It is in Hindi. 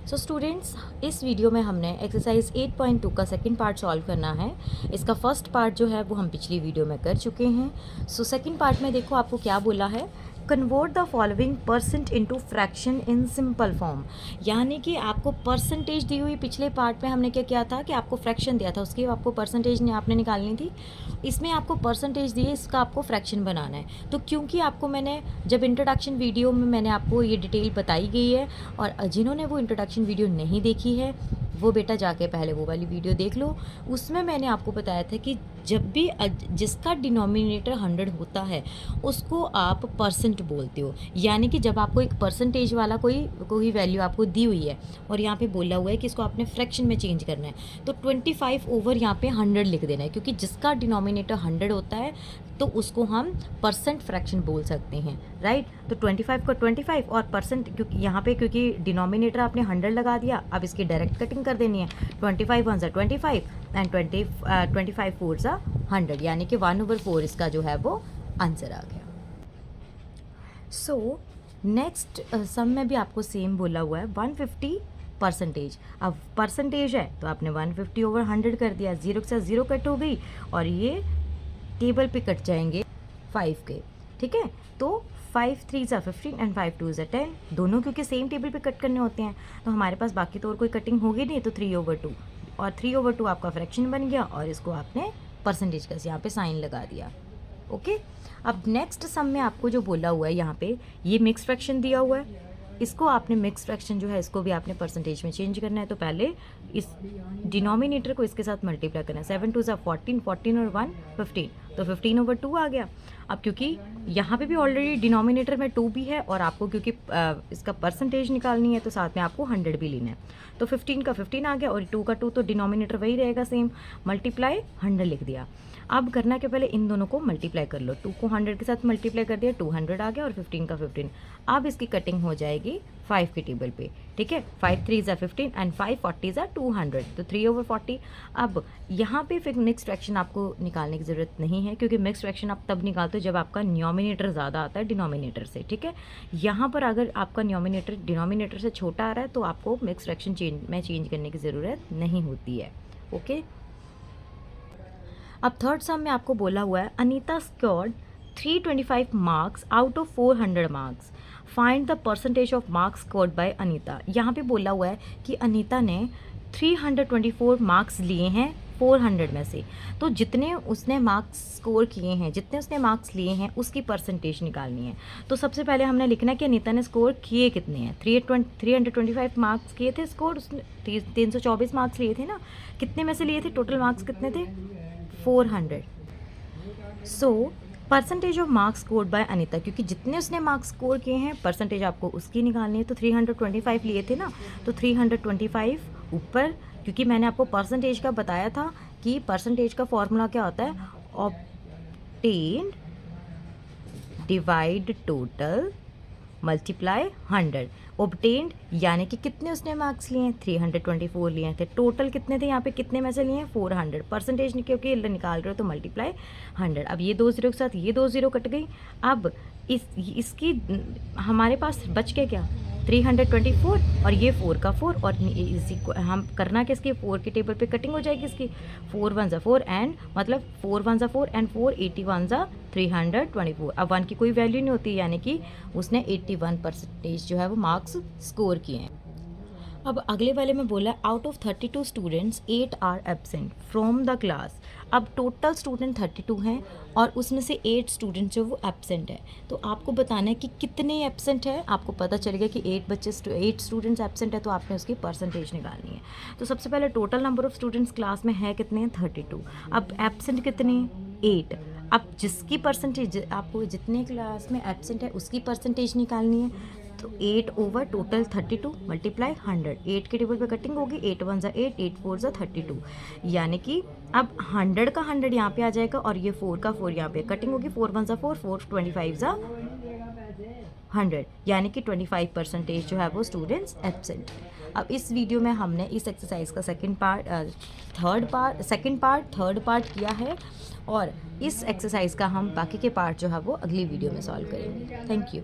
सो स्टूडेंट्स, इस वीडियो में हमने एक्सरसाइज 8.2 का सेकंड पार्ट सॉल्व करना है। इसका फर्स्ट पार्ट जो है वो हम पिछली वीडियो में कर चुके हैं। सो सेकंड पार्ट में देखो आपको क्या बोला है, convert the following percent into fraction in simple form. यानी कि आपको परसेंटेज दी हुई, पिछले पार्ट में हमने क्या किया था कि आपको फ्रैक्शन दिया था, उसकी आपको परसेंटेज आपने निकालनी थी। इसमें आपको परसेंटेज दी है, इसका आपको फ्रैक्शन बनाना है। तो क्योंकि आपको मैंने जब इंट्रोडक्शन वीडियो में मैंने आपको ये डिटेल बताई गई है, और जिन्होंने वो इंट्रोडक्शन वीडियो नहीं देखी है वो बेटा जाके पहले वो वाली वीडियो देख लो। उसमें मैंने आपको बताया था कि जब भी जिसका डिनोमिनेटर 100 होता है उसको आप परसेंट बोलते हो। यानी कि जब आपको एक परसेंटेज वाला कोई वैल्यू आपको दी हुई है और यहाँ पे बोला हुआ है कि इसको आपने फ्रैक्शन में चेंज करना है, तो 25 ओवर यहाँ पे 100 लिख देना है, क्योंकि जिसका डिनोमिनेटर 100 होता है तो उसको हम परसेंट फ्रैक्शन बोल सकते हैं, राइट। तो 25 का 25 और परसेंट, क्योंकि यहाँ पे क्योंकि डिनोमिनेटर आपने 100 लगा दिया, अब इसकी डायरेक्ट कटिंग कर देनी है। 25 1 25 एंड 25 4 100, यानी कि 1/4 इसका जो है वो आंसर आ गया। सो नेक्स्ट सम में भी आपको सेम बोला हुआ है 150 परसेंटेज। अब परसेंटेज है तो आपने 150 ओवर 100 कर दिया, 0 के साथ 0 कट हो गई और ये टेबल पे कट जाएंगे 5 के, ठीक है। तो 5 3 15 एंड 5 2 10, दोनों क्योंकि सेम टेबल पे कट करने होते हैं तो हमारे पास बाकी तो और कोई कटिंग होगी नहीं, तो 3/2 और 3/2 आपका फ्रैक्शन बन गया और इसको आपने परसेंटेज का यहाँ पे साइन लगा दिया, ओके। अब नेक्स्ट सम में आपको जो बोला हुआ है यहाँ पे, ये मिक्स फ्रैक्शन दिया हुआ है, इसको आपने मिक्स फ्रैक्शन जो है इसको भी आपने परसेंटेज में चेंज करना है। तो पहले इस डिनोमिनेटर को इसके साथ मल्टीप्लाई करना है। 7 2 14 14 और 1 15, तो 15/2 आ गया। अब क्योंकि यहाँ पे भी ऑलरेडी डिनोमिनेटर में 2 भी है और आपको क्योंकि इसका परसेंटेज निकालनी है तो साथ में आपको 100 भी लेना है, तो 15 का 15 आ गया और 2 का 2, तो डिनोमिनेटर वही रहेगा सेम, मल्टीप्लाई 100 लिख दिया। अब करना के पहले इन दोनों को मल्टीप्लाई कर लो, 2 को 100 के साथ मल्टीप्लाई कर दिया, 200 आ गया और 15 का 15। अब इसकी कटिंग हो जाएगी 5 के टेबल पे, ठीक है। 5 3 15 एंड 5 40 200, तो 3/40। अब यहाँ पे फिर मिक्स फ्रैक्शन आपको निकालने की ज़रूरत नहीं है, क्योंकि मिक्स फ्रैक्शन आप तब निकालते हो जब आपका न्यूमिनेटर ज़्यादा आता है डिनोमिनेटर से, ठीक है। यहाँ पर अगर आपका न्यूमिनेटर डिनोमिनेटर से छोटा आ रहा है तो आपको मिक्स फ्रैक्शन चेंज करने की ज़रूरत नहीं होती है, ओके। अब थर्ड सम में आपको बोला हुआ है, Anita scored 325 marks out of 400 marks, find the percentage of marks scored by Anita. यहाँ पे बोला हुआ है कि अनीता ने 324 मार्क्स लिए हैं 400 में से, तो जितने उसने मार्क्स स्कोर किए हैं, जितने उसने मार्क्स लिए हैं उसकी परसेंटेज निकालनी है। तो सबसे पहले हमने लिखना है कि अनीता ने स्कोर किए कितने हैं। 325 मार्क्स किए थे स्कोर, उसने 324 मार्क्स लिए थे ना, कितने में से लिए थे, टोटल मार्क्स कितने थे, 400। So percentage of marks scored by Anita, क्योंकि जितने उसने मार्क्स स्कोर किए हैं परसेंटेज आपको उसकी निकालनी है। तो 325 लिए थे ना, तो 325 ऊपर, क्योंकि मैंने आपको परसेंटेज का बताया था कि परसेंटेज का फॉर्मूला क्या होता है, obtained divide total multiply 100। Obtained यानी कि कितने उसने मार्क्स लिए हैं, 324 लिए थे, टोटल कितने थे यहाँ पे, कितने में से लिए हैं, 400। परसेंटेज क्योंकि निकाल रहे हो तो मल्टीप्लाई 100। अब ये 2 0 के साथ ये 2 0 कट गई। अब इसकी हमारे पास बच के क्या, 324 और ये 4 का 4, और इसी को हम करना कि इसकी 4 के टेबल पे कटिंग हो जाएगी इसकी, 4 1 4 एंड मतलब 4 1 4 एंड 4 81 324। अब 1 की कोई वैल्यू नहीं होती, यानी कि उसने 81% जो है वो मार्क्स स्कोर किए हैं। अब अगले वाले में बोला, out of 32 students 8 are absent from the class. अब टोटल स्टूडेंट 32 हैं और उसमें से 8 स्टूडेंट जो वो एब्सेंट है, तो आपको बताना है कि कितने एब्सेंट है। आपको पता चलेगा कि 8 स्टूडेंट्स एब्सेंट है तो आपने उसकी परसेंटेज निकालनी है। तो सबसे पहले total number of students class में है कितने हैं, 32। अब एब्सेंट कितने हैं, 8। अब जिसकी परसेंटेज, आपको जितने क्लास में एब्सेंट है उसकी परसेंटेज निकालनी है, तो 8 ओवर टोटल 32 मल्टीप्लाई 100। 8 के टेबल पे कटिंग होगी, 8 1 8 8 4 32, यानी कि अब 100 का 100 यहाँ पे आ जाएगा और ये 4 का 4 यहाँ पे कटिंग होगी, 4 1 4 4 25 100, यानी कि 25% जो है वो स्टूडेंट्स एब्सेंट। अब इस वीडियो में हमने इस एक्सरसाइज का सेकंड पार्ट थर्ड पार्ट किया है, और इस एक्सरसाइज का हम बाकी के पार्ट जो है वो अगली वीडियो में सॉल्व करेंगे। Thank you.